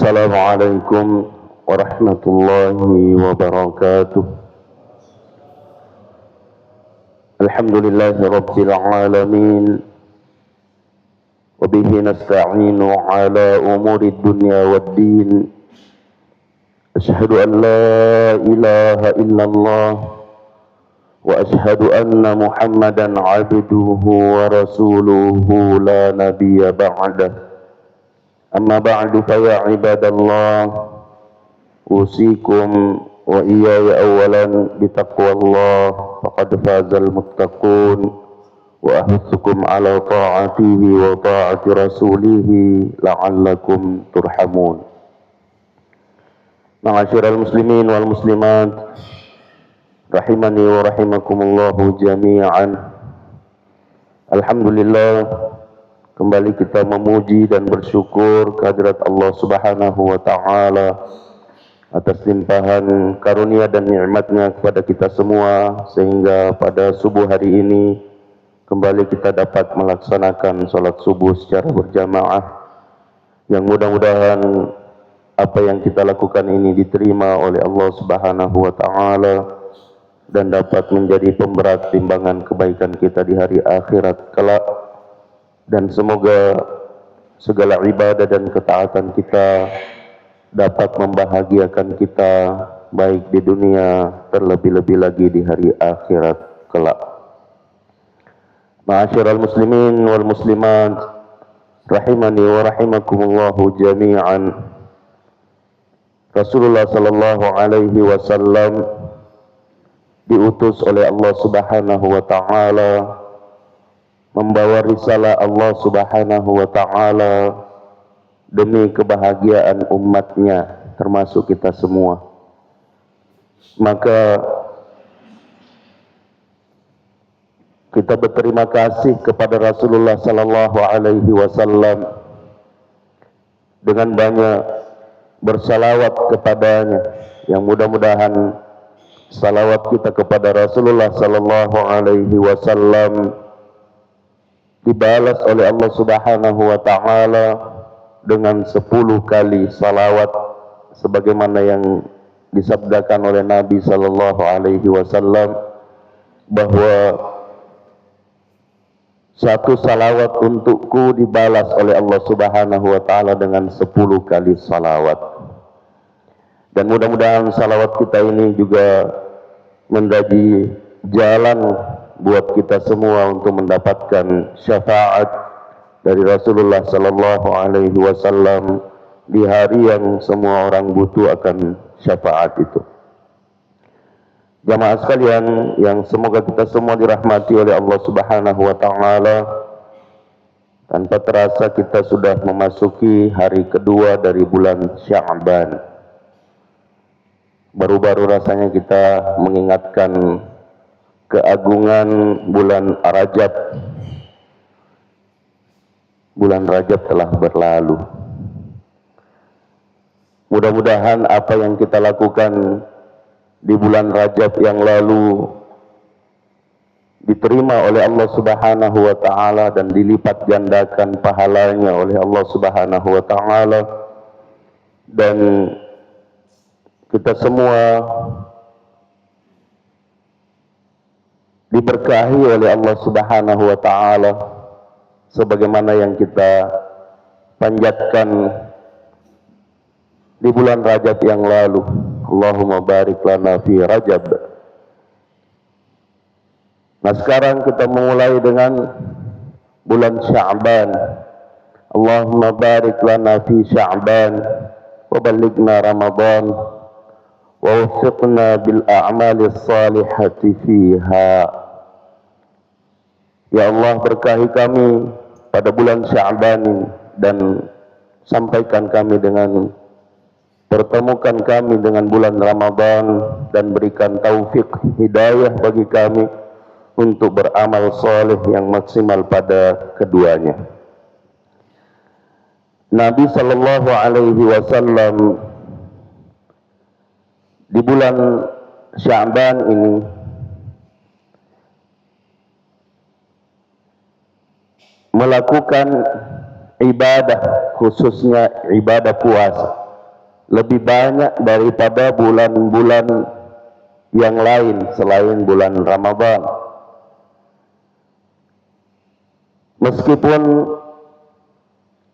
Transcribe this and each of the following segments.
Assalamualaikum warahmatullahi wabarakatuh. Alhamdulillahi rabbil alamin. Wabihi nasta'inu ala umuri dunya waddin. Ashhadu an la ilaha illallah wa ashhadu anna Muhammadan abduhu wa rasuluhu la nabiyya ba'dah. Amma ba'du fa ya ibadallah, usikum wa iyaya awalan bitaqwallah, faqad fazal muttaqun, wa ahutsukum ala ta'atihi wa ta'ati rasulihi la'allakum turhamun. Ma'asyiral muslimin wal muslimat, rahimani wa rahimakumullahu jami'an. Alhamdulillah, kembali kita memuji dan bersyukur kehadirat Allah Subhanahu wa Ta'ala atas limpahan karunia dan nikmat-Nya kepada kita semua, sehingga pada subuh hari ini kembali kita dapat melaksanakan salat subuh secara berjamaah, yang mudah-mudahan apa yang kita lakukan ini diterima oleh Allah Subhanahu wa Ta'ala dan dapat menjadi pemberat timbangan kebaikan kita di hari akhirat kelak. Dan semoga segala ibadah dan ketaatan kita dapat membahagiakan kita baik di dunia, terlebih-lebih lagi di hari akhirat kelak. Ma'asyiral muslimin wal muslimat, rahimani wa rahimakumullahu jami'an. Rasulullah sallallahu alaihi wasallam diutus oleh Allah Subhanahu wa Ta'ala membawa risalah Allah Subhanahu wa Ta'ala demi kebahagiaan umatnya, termasuk kita semua. Maka kita berterima kasih kepada Rasulullah sallallahu alaihi wasallam dengan banyak bersalawat kepadanya, yang mudah-mudahan salawat kita kepada Rasulullah sallallahu alaihi wasallam dibalas oleh Allah Subhanahu wa Ta'ala dengan 10 kali salawat, sebagaimana yang disabdakan oleh Nabi sallallahu alaihi wasallam bahwa satu salawat untukku dibalas oleh Allah Subhanahu wa Ta'ala dengan 10 kali salawat. Dan mudah-mudahan salawat kita ini juga menjadi jalan buat kita semua untuk mendapatkan syafaat dari Rasulullah sallallahu alaihi wasallam di hari yang semua orang butuh akan syafaat itu. Jamaah sekalian yang semoga kita semua dirahmati oleh Allah Subhanahu wa Ta'ala, tanpa terasa kita sudah memasuki hari kedua dari bulan Sya'ban. Baru-baru rasanya kita mengingatkan keagungan bulan Rajab. Bulan Rajab telah berlalu. Mudah-mudahan apa yang kita lakukan di bulan Rajab yang lalu diterima oleh Allah Subhanahu wa Ta'ala dan dilipat gandakan pahalanya oleh Allah Subhanahu wa Ta'ala, dan kita semua diberkahi oleh Allah Subhanahu wa Ta'ala sebagaimana yang kita panjatkan di bulan Rajab yang lalu. Allahumma barik lana fi Rajab. Nah, sekarang kita memulai dengan bulan Sya'ban. Allahumma barik lana fi Sya'ban wa ballighna Ramadan wa waffiqna bil a'mali salihati fiha. Ya Allah, berkahi kami pada bulan Sya'ban ini dan sampaikan kami dengan, pertemukan kami dengan bulan Ramadan, dan berikan taufik hidayah bagi kami untuk beramal soleh yang maksimal pada keduanya. Nabi sallallahu alaihi wasallam di bulan Sya'ban ini melakukan ibadah, khususnya ibadah puasa. lebih banyak daripada bulan-bulan yang lain selain bulan Ramadan. Meskipun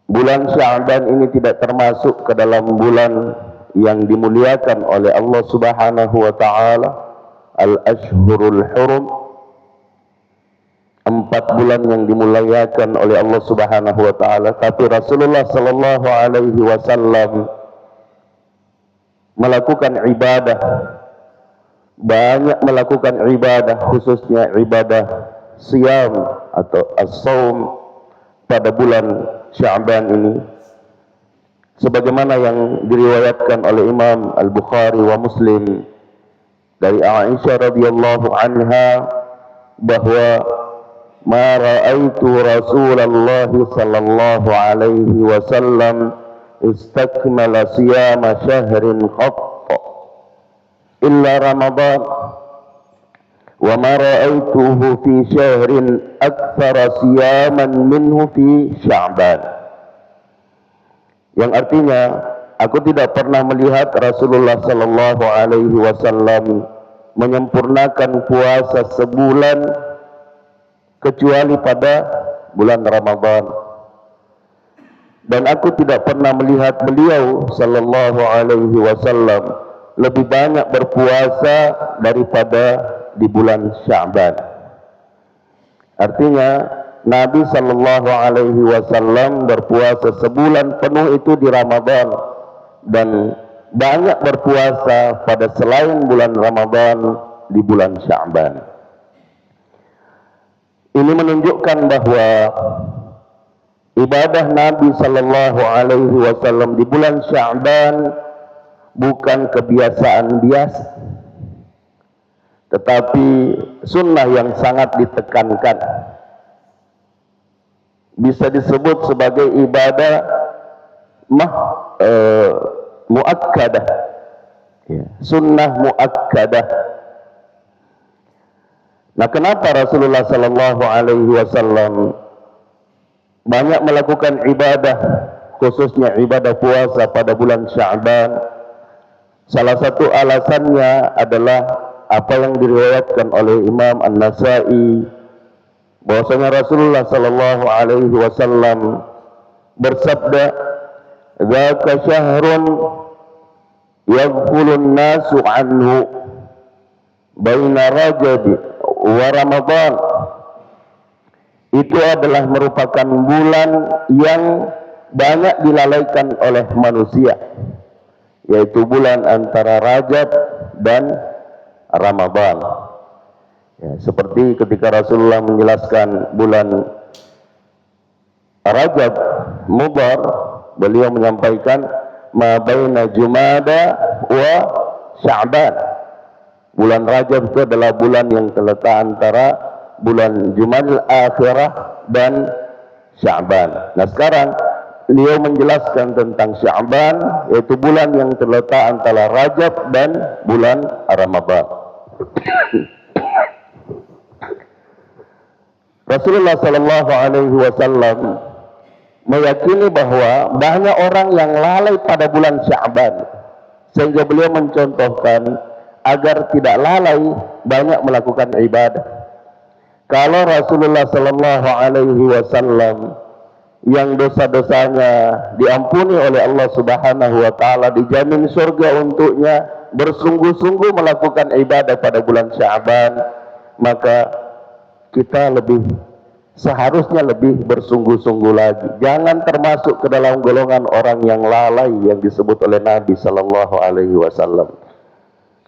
bulan Sya'ban ini tidak termasuk ke dalam bulan yang dimuliakan oleh Allah Subhanahu wa taala, Al-Ashhurul Hurum, 4 bulan yang dimuliakan oleh Allah Subhanahu wa taala, tapi Rasulullah sallallahu alaihi wasallam melakukan ibadah, banyak melakukan ibadah, khususnya ibadah siyam atau as-saum pada bulan Sya'ban ini, sebagaimana yang diriwayatkan oleh Imam Al-Bukhari wa Muslim dari Aisyah radhiyallahu anha bahwa ma ra'aitu Rasulullah sallallahu alaihi wasallam istakmala siyama syahrin qatt illa Ramadan wa ma ra'aituhu fi syahrin aktsara siyaman minhu fi Sya'ban. Yang artinya, aku tidak pernah melihat Rasulullah sallallahu alaihi wasallam menyempurnakan puasa sebulan kecuali pada bulan Ramadan. Dan aku tidak pernah melihat beliau sallallahu alaihi wasallam lebih banyak berpuasa daripada di bulan Sya'ban. Artinya Nabi sallallahu alaihi wasallam berpuasa sebulan penuh itu di Ramadan dan banyak berpuasa pada selain bulan Ramadan di bulan Sya'ban. Ini menunjukkan bahwa ibadah Nabi sallallahu alaihi wasallam di bulan Sya'ban bukan kebiasaan biasa, tetapi sunnah yang sangat ditekankan. Bisa disebut sebagai ibadah muakkadah, sunnah muakkadah. Nah, kenapa Rasulullah sallallahu alaihi wasallam banyak melakukan ibadah, khususnya ibadah puasa pada bulan Sya'ban? Salah satu alasannya adalah apa yang diriwayatkan oleh Imam An-Nasa'i, bahwasanya Rasulullah sallallahu alaihi wasallam bersabda, "Dzaka syahrun yaghfulun nasu anhu baina Rajab wa Ramadan." Itu adalah merupakan bulan yang banyak dilalaikan oleh manusia, yaitu bulan antara Rajab dan Ramadan. Ya, seperti ketika Rasulullah menjelaskan bulan Rajab Mudhar, beliau menyampaikan ma baina Jumada wa Sya'ban. Bulan Rajab itu adalah bulan yang terletak antara bulan Jumadil Akhirah dan Sya'ban. Nah, sekarang beliau menjelaskan tentang Sya'ban, yaitu bulan yang terletak antara Rajab dan bulan Ramadan. Rasulullah sallallahu alaihi wasallam meyakini bahwa banyak orang yang lalai pada bulan Sya'ban, sehingga beliau mencontohkan agar tidak lalai banyak melakukan ibadah. Kalau Rasulullah sallallahu alaihi wasallam yang dosa-dosanya diampuni oleh Allah Subhanahu wa taala, dijamin surga untuknya, bersungguh-sungguh melakukan ibadah pada bulan Sya'ban, maka kita seharusnya lebih bersungguh-sungguh lagi. Jangan termasuk ke dalam golongan orang yang lalai yang disebut oleh Nabi sallallahu alaihi wasallam.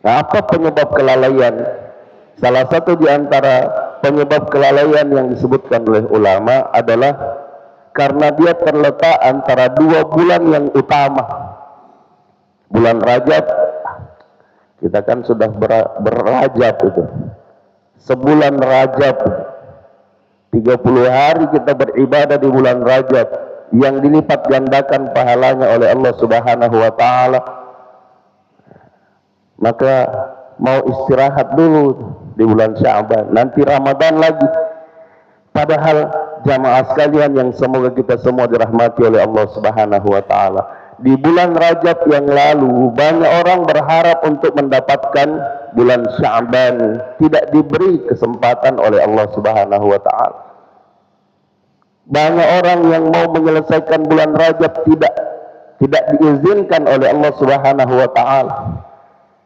Nah, apa penyebab kelalaian? Salah satu di antara penyebab kelalaian yang disebutkan oleh ulama adalah karena dia terletak antara 2 bulan yang utama. Bulan Rajab, kita kan sudah berrajab itu. Sebulan Rajab, 30 hari kita beribadah di bulan Rajab, yang dilipat gandakan pahalanya oleh Allah Subhanahu wa taala. Maka mau istirahat dulu di bulan Sya'ban, nanti Ramadan lagi. Padahal jamaah sekalian yang semoga kita semua dirahmati oleh Allah Subhanahu wa taala, di bulan Rajab yang lalu banyak orang berharap untuk mendapatkan bulan Sya'ban, tidak diberi kesempatan oleh Allah Subhanahu wa taala. Banyak orang yang mau menyelesaikan bulan Rajab tidak diizinkan oleh Allah Subhanahu wa taala.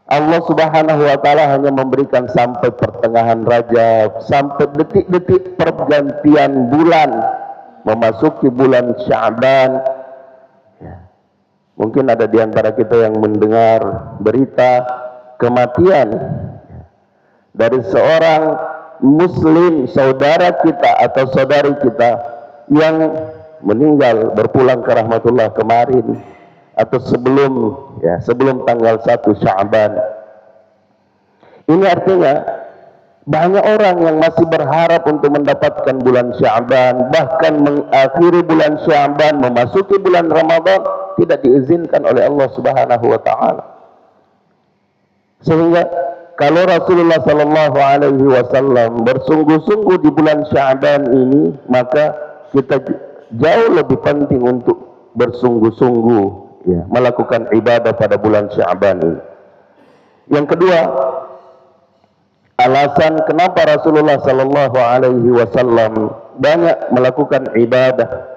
Allah Subhanahu wa taala hanya memberikan sampai pertengahan Rajab, sampai detik-detik pergantian bulan memasuki bulan Sya'ban. Mungkin ada di antara kita yang mendengar berita kematian dari seorang muslim saudara kita atau saudari kita yang meninggal berpulang ke rahmatullah kemarin atau sebelum tanggal 1 Sya'ban. Ini artinya banyak orang yang masih berharap untuk mendapatkan bulan Sya'ban, bahkan mengakhiri bulan Sya'ban memasuki bulan Ramadan tidak diizinkan oleh Allah Subhanahu wa taala. Sehingga kalau Rasulullah sallallahu alaihi wasallam bersungguh-sungguh di bulan Sya'ban ini, maka kita jauh lebih penting untuk bersungguh-sungguh melakukan ibadah pada bulan Sya'ban ini. Yang kedua, alasan kenapa Rasulullah sallallahu alaihi wasallam banyak melakukan ibadah,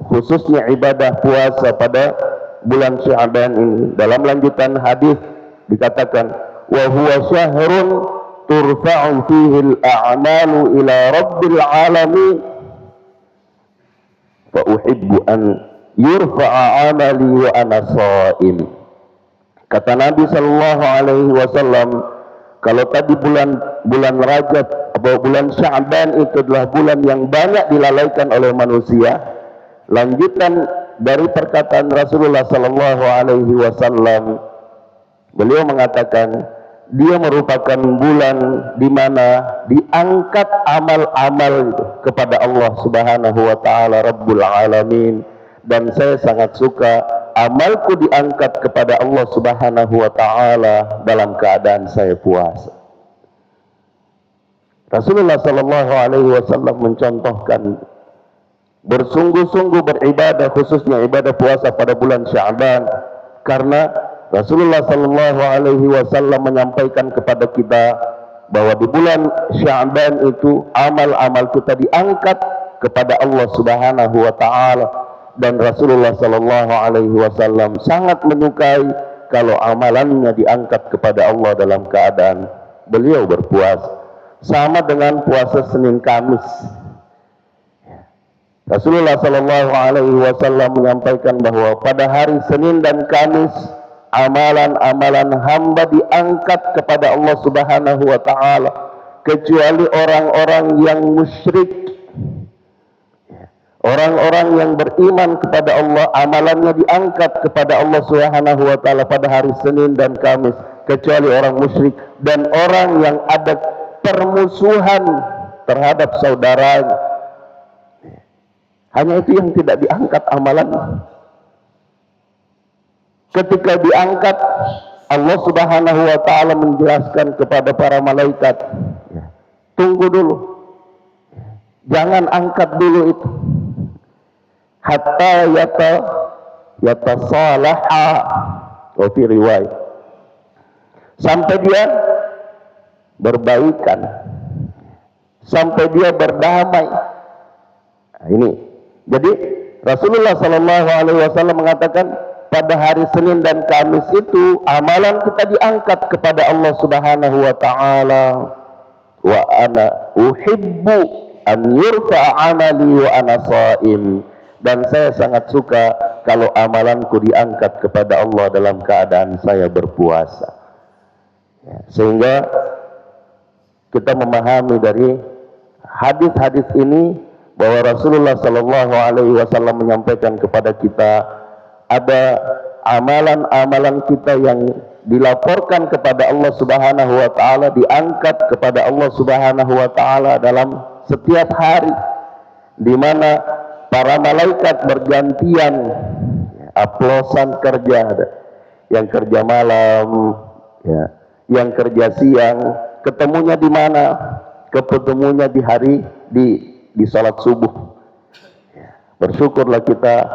khususnya ibadah puasa pada bulan Sya'ban ini. Dalam lanjutan hadis dikatakan, wa huwa syahrun turfa'u fihi al-a'malu ila rabbil alamin fa uhibbu an yurfa'a 'amali wa ana sha'im. Kata Nabi sallallahu alaihi wasallam, kalau tadi bulan Rajab atau bulan Sya'ban itu adalah bulan yang banyak dilalaikan oleh manusia, lanjutan dari perkataan Rasulullah sallallahu alaihi wasallam, beliau mengatakan dia merupakan bulan di mana diangkat amal-amal kepada Allah Subhanahu wa taala Rabbul Alamin, dan saya sangat suka amalku diangkat kepada Allah Subhanahu wa taala dalam keadaan saya puasa. Rasulullah sallallahu alaihi wasallam mencontohkan bersungguh-sungguh beribadah, khususnya ibadah puasa pada bulan Sya'ban, karena Rasulullah sallallahu alaihi wasallam menyampaikan kepada kita bahwa di bulan Sya'ban itu amal-amal kita diangkat kepada Allah Subhanahu wa taala, dan Rasulullah sallallahu alaihi wasallam sangat menyukai kalau amalannya diangkat kepada Allah dalam keadaan beliau berpuasa. Sama dengan puasa Senin Kamis. Rasulullah sallallahu alaihi wasallam menyampaikan bahwa pada hari Senin dan Kamis amalan-amalan hamba diangkat kepada Allah Subhanahu wa taala, kecuali orang-orang yang musyrik. Orang-orang yang beriman kepada Allah, amalannya diangkat kepada Allah Subhanahu wa taala pada hari Senin dan Kamis, kecuali orang musyrik dan orang yang ada permusuhan terhadap saudaranya. Hanya itu yang tidak diangkat amalannya. Ketika diangkat, Allah Subhanahu wa taala menjelaskan kepada para malaikat, tunggu dulu, jangan angkat dulu itu, hatta yatasalaha, wa fi riwayat, sampai dia berbaikan, sampai dia berdamai. Nah, ini jadi Rasulullah sallallahu alaihi wasallam mengatakan pada hari Senin dan Kamis itu amalan kita diangkat kepada Allah Subhanahu wa taala. Wa ana uhibbu an yurfa'a 'amali wa ana sha'im, dan saya sangat suka kalau amalanku diangkat kepada Allah dalam keadaan saya berpuasa. Sehingga kita memahami dari hadis-hadis ini bahwa Rasulullah sallallahu alaihi wasallam menyampaikan kepada kita ada amalan-amalan kita yang dilaporkan kepada Allah Subhanahu wa taala, diangkat kepada Allah Subhanahu wa taala dalam setiap hari, di mana para malaikat bergantian aplosan kerja, yang kerja malam, yang kerja siang, ketemunya di mana? Ketemunya di hari di salat subuh. Bersyukurlah kita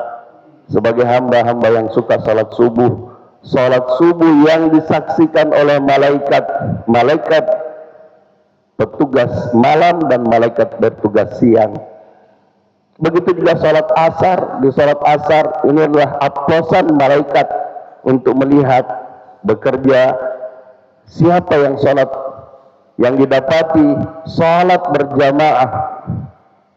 sebagai hamba-hamba yang suka salat subuh yang disaksikan oleh malaikat petugas malam dan malaikat bertugas siang. Begitu juga salat asar. Di salat asar ini adalah aplosan malaikat untuk melihat bekerja siapa yang salat, yang didapati salat berjamaah,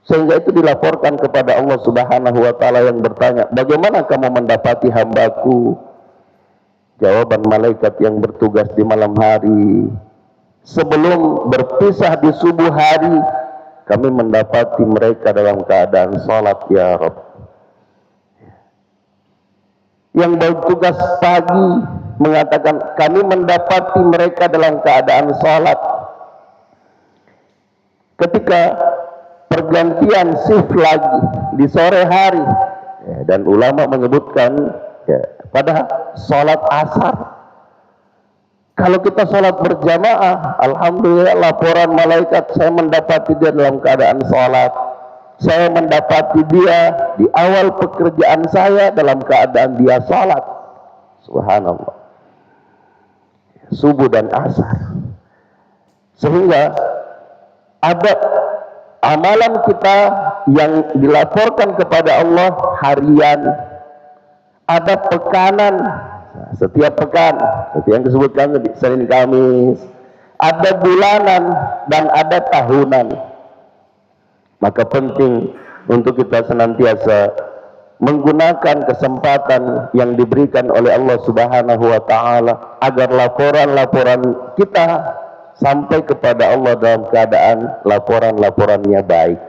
sehingga itu dilaporkan kepada Allah Subhanahu wa taala yang bertanya, bagaimana kamu mendapati hambaku? Jawaban malaikat yang bertugas di malam hari, sebelum berpisah di subuh hari, kami mendapati mereka dalam keadaan salat ya Rabb. Yang bertugas pagi mengatakan kami mendapati mereka dalam keadaan salat. Ketika pergantian shift lagi di sore hari, dan ulama menyebutkan pada salat asar, kalau kita salat berjamaah, alhamdulillah laporan malaikat, saya mendapati dia dalam keadaan salat, saya mendapati dia di awal pekerjaan saya dalam keadaan dia salat. Subhanallah, subuh dan asar. Sehingga ada amalan kita yang dilaporkan kepada Allah harian, ada pekanan setiap pekan, seperti yang disebutkan Senin Kamis, ada bulanan dan ada tahunan. Maka penting untuk kita senantiasa menggunakan kesempatan yang diberikan oleh Allah Subhanahu wa taala agar laporan-laporan kita sampai kepada Allah dalam keadaan laporan-laporannya baik.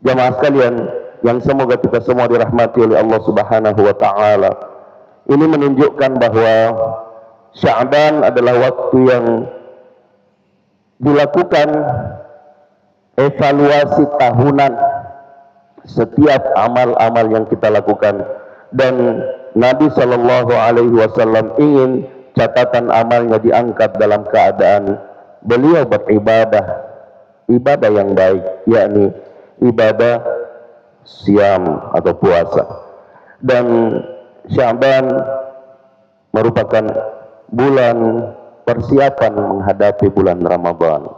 Jamaah sekalian yang semoga kita semua dirahmati oleh Allah Subhanahu wa taala, ini menunjukkan bahwa Sya'ban adalah waktu yang dilakukan evaluasi tahunan setiap amal-amal yang kita lakukan, dan Nabi Shallallahu Alaihi Wasallam ingin catatan amalnya diangkat dalam keadaan beliau beribadah, ibadah yang baik, yakni ibadah siam atau puasa. Dan Sya'ban merupakan bulan persiapan menghadapi bulan Ramadan.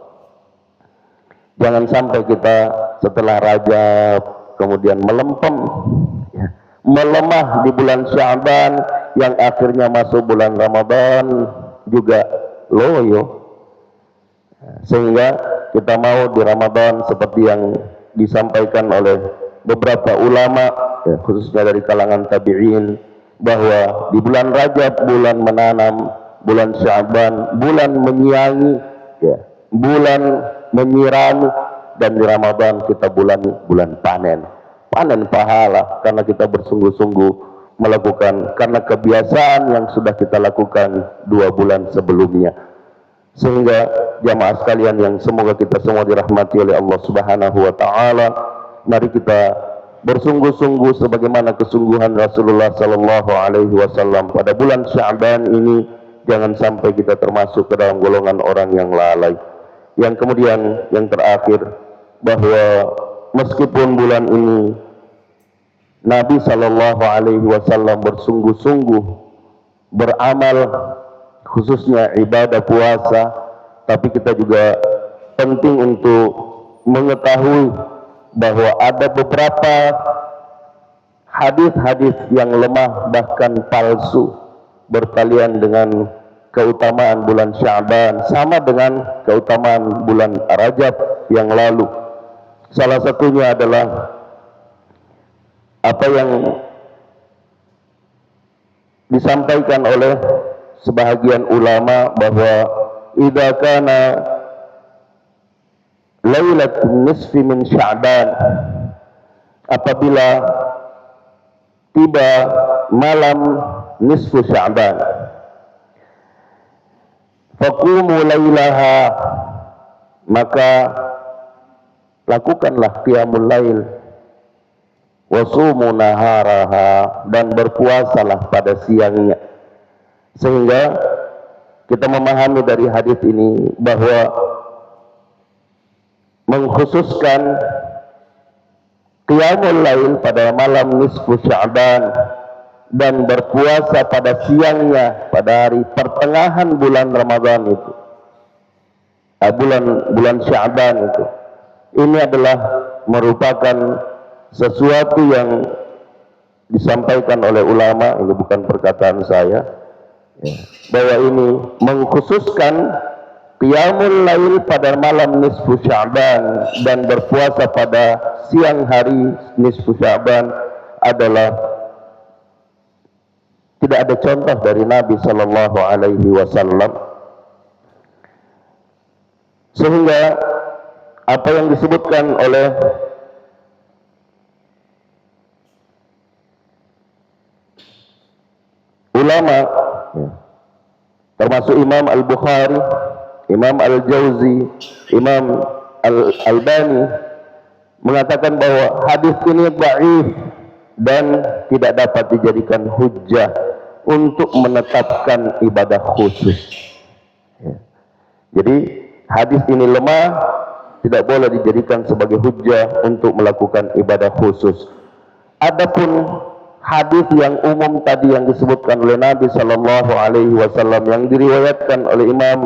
Jangan sampai kita setelah Rajab kemudian melempem, melemah di bulan Sya'ban, yang akhirnya masuk bulan Ramadan juga loyo. Sehingga kita mau di Ramadan seperti yang disampaikan oleh beberapa ulama, khususnya dari kalangan tabi'in, bahwa di bulan Rajab bulan menanam, bulan Sya'ban bulan menyiangi, bulan menyirami, dan di Ramadan kita bulan panen pahala, karena kita bersungguh-sungguh melakukan karena kebiasaan yang sudah kita lakukan 2 bulan sebelumnya. Sehingga jamaah sekalian yang semoga kita semua dirahmati oleh Allah Subhanahu wa taala, mari kita bersungguh-sungguh sebagaimana kesungguhan Rasulullah sallallahu alaihi wasallam pada bulan Sya'ban ini. Jangan sampai kita termasuk ke dalam golongan orang yang lalai. Yang kemudian yang terakhir, bahwa meskipun bulan ini Nabi sallallahu alaihi wasallam bersungguh-sungguh beramal, khususnya ibadah puasa, tapi kita juga penting untuk mengetahui bahwa ada beberapa hadis-hadis yang lemah bahkan palsu berkalian dengan keutamaan bulan Sya'ban, sama dengan keutamaan bulan Rajab yang lalu. Salah satunya adalah apa yang disampaikan oleh sebahagian ulama, bahwa idza kana lailatul nisfi min Sya'ban, apabila tiba malam nisfu Sya'ban, faqumu lailaha, maka lakukanlah qiyamul lail, wasumu naharaha, dan berpuasalah pada siangnya. Sehingga kita memahami dari hadis ini bahwa mengkhususkan qiyamul lail pada malam nisfu Sya'ban, dan berpuasa pada siangnya pada hari pertengahan bulan Ramadan itu, bulan Sya'ban itu. Ini adalah merupakan sesuatu yang disampaikan oleh ulama, ini bukan perkataan saya, bahwa ini mengkhususkan qiyamul lail pada malam nisfu Sya'ban dan berpuasa pada siang hari nisfu Sya'ban adalah tidak ada contoh dari Nabi Sallallahu Alaihi Wasallam, sehingga apa yang disebutkan oleh ulama, termasuk Imam Al-Bukhari, Imam Al-Jauzi, Imam Al-Albani, mengatakan bahwa hadis ini dhaif dan tidak dapat dijadikan hujjah untuk menetapkan ibadah khusus. Jadi hadis ini lemah, tidak boleh dijadikan sebagai hujjah untuk melakukan ibadah khusus. Adapun hadis yang umum tadi yang disebutkan oleh Nabi Sallallahu Alaihi Wasallam yang diriwayatkan oleh Imam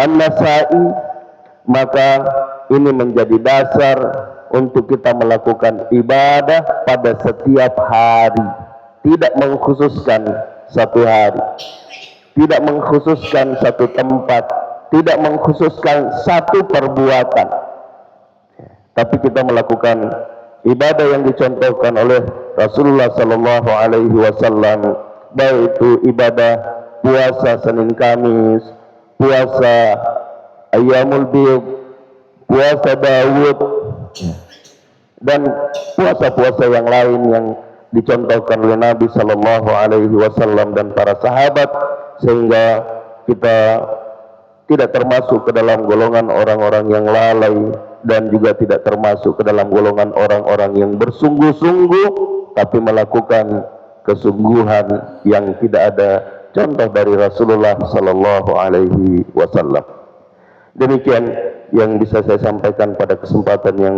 An-Nasa'i, maka ini menjadi dasar untuk kita melakukan ibadah pada setiap hari, tidak mengkhususkan satu hari, tidak mengkhususkan satu tempat, tidak mengkhususkan satu perbuatan, tapi kita melakukan ibadah yang dicontohkan oleh Rasulullah Sallallahu Alaihi Wasallam, baik itu ibadah puasa Senin Kamis, puasa Ayyamul Bid, puasa Daud, dan puasa-puasa yang lain yang dicontohkan oleh Nabi Sallallahu Alaihi Wasallam dan para sahabat, sehingga kita tidak termasuk ke dalam golongan orang-orang yang lalai dan juga tidak termasuk ke dalam golongan orang-orang yang bersungguh-sungguh tapi melakukan kesungguhan yang tidak ada contoh dari Rasulullah Sallallahu Alaihi Wasallam. Demikian yang bisa saya sampaikan pada kesempatan yang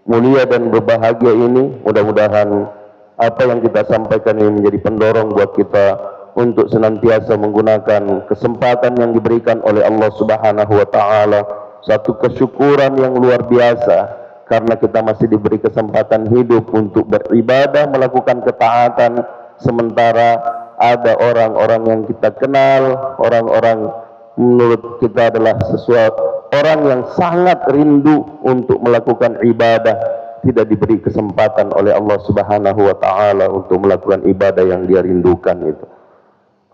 mulia dan berbahagia ini. Mudah-mudahan apa yang kita sampaikan ini menjadi pendorong buat kita untuk senantiasa menggunakan kesempatan yang diberikan oleh Allah Subhanahu wa Ta'ala, satu kesyukuran yang luar biasa karena kita masih diberi kesempatan hidup untuk beribadah, melakukan ketaatan, sementara ada orang-orang yang kita kenal, orang-orang menurut kita adalah sesuatu orang yang sangat rindu untuk melakukan ibadah, tidak diberi kesempatan oleh Allah Subhanahu wa Ta'ala untuk melakukan ibadah yang dia rindukan itu.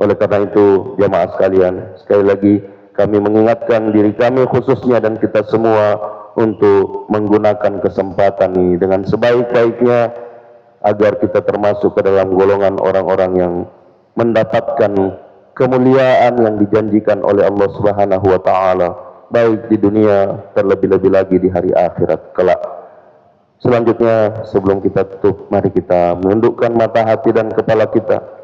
Oleh karena itu, jamaah sekalian, sekali lagi kami mengingatkan diri kami khususnya dan kita semua untuk menggunakan kesempatan ini dengan sebaik-baiknya agar kita termasuk ke dalam golongan orang-orang yang mendapatkan kemuliaan yang dijanjikan oleh Allah Subhanahu wa Ta'ala, baik di dunia terlebih-lebih lagi di hari akhirat kelak. Selanjutnya, sebelum kita tutup, mari kita menundukkan mata hati dan kepala kita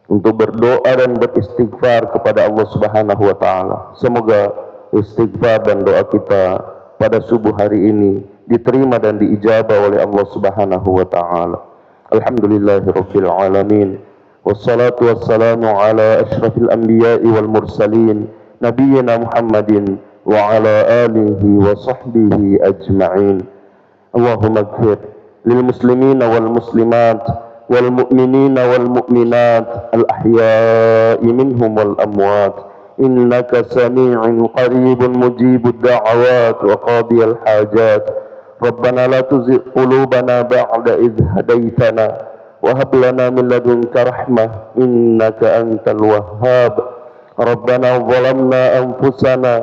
untuk berdoa dan beristighfar kepada Allah Subhanahu wa Ta'ala. Semoga istighfar dan doa kita pada subuh hari ini diterima dan diijabah oleh Allah Subhanahu wa Ta'ala. Alhamdulillahirabbil alamin. Wassalatu wassalamu ala asyrafil anbiya'i wal mursalin nabiyyina Muhammadin wa ala alihi wa sahbihi ajma'in. Allahumma ighfir lil muslimina wal muslimat wal mu'minina wal mu'minat al ahya'i minhum wal amwat innaka sami'un qaribun mujibud da'awat wa qadiyal hajat. Rabbana la tuzigh qulubana ba'da idh hadaitana wa hab lana min ladunka rahmah innaka antal wahhab. Rabbana zalamna anfusana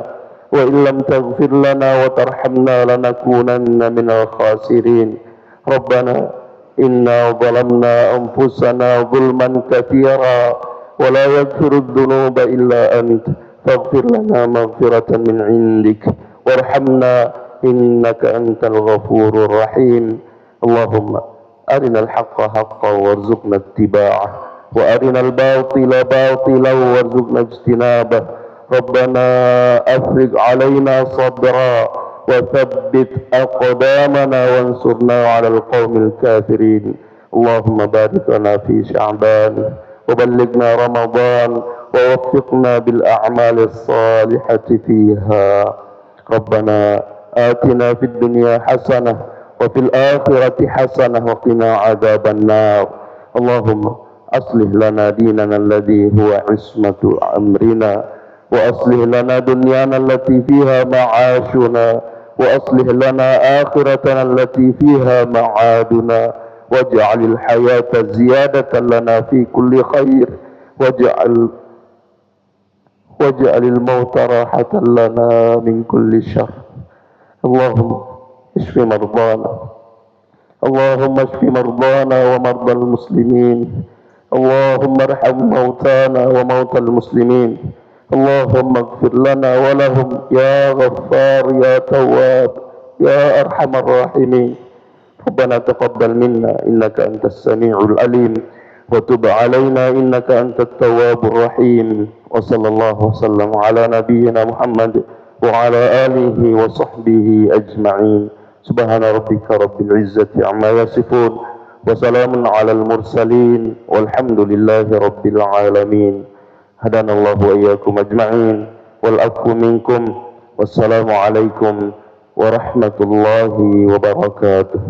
wa illam taghfir lana wa tarhamna lanakunanna minal khasirin. Rabbana inna zalamna anfusana zulman katsira wa la yaghfiru dhunuba illa anta faghfir lana maghfiratan min 'indik warhamna innaka antal ghafurur rahim. Allahumma arinal haqqa haqqan warzuqna ittiba'ah wa arinal batila batilan warzuqna ijtinabah. Rabbana afrigh 'alaina sabra وثبت أقدامنا وانصرنا على القوم الكافرين. اللهم بارك لنا في شعبان وبلغنا رمضان ووفقنا بالأعمال الصالحة فيها. ربنا آتنا في الدنيا حسنة وفي الآخرة حسنة وقنا عذاب النار. اللهم أصلح لنا ديننا الذي هو عصمة أمرنا، وأصلح لنا دنيانا التي فيها معاشنا، وأصلح لنا آخرتنا التي فيها معادنا، واجعل الحياة زيادة لنا في كل خير، واجعل الموت راحة لنا من كل شر. اللهم اشف مرضانا، اللهم اشف مرضانا ومرضى المسلمين، اللهم ارحم موتانا وموتى المسلمين، اللهم اغفر لنا ولهم يا غفار يا تواب يا أرحم الراحمين. ربنا تقبل منا إنك أنت السميع العليم، وتب علينا إنك أنت التواب الرحيم. وصلى الله وسلم على نبينا محمد وعلى آله وصحبه أجمعين. سبحان ربك رب العزة عما يصفون، وسلام على المرسلين، والحمد لله رب العالمين. هدانا الله وإياكم أجمعين، والعفو منكم، والسلام عليكم ورحمة الله وبركاته.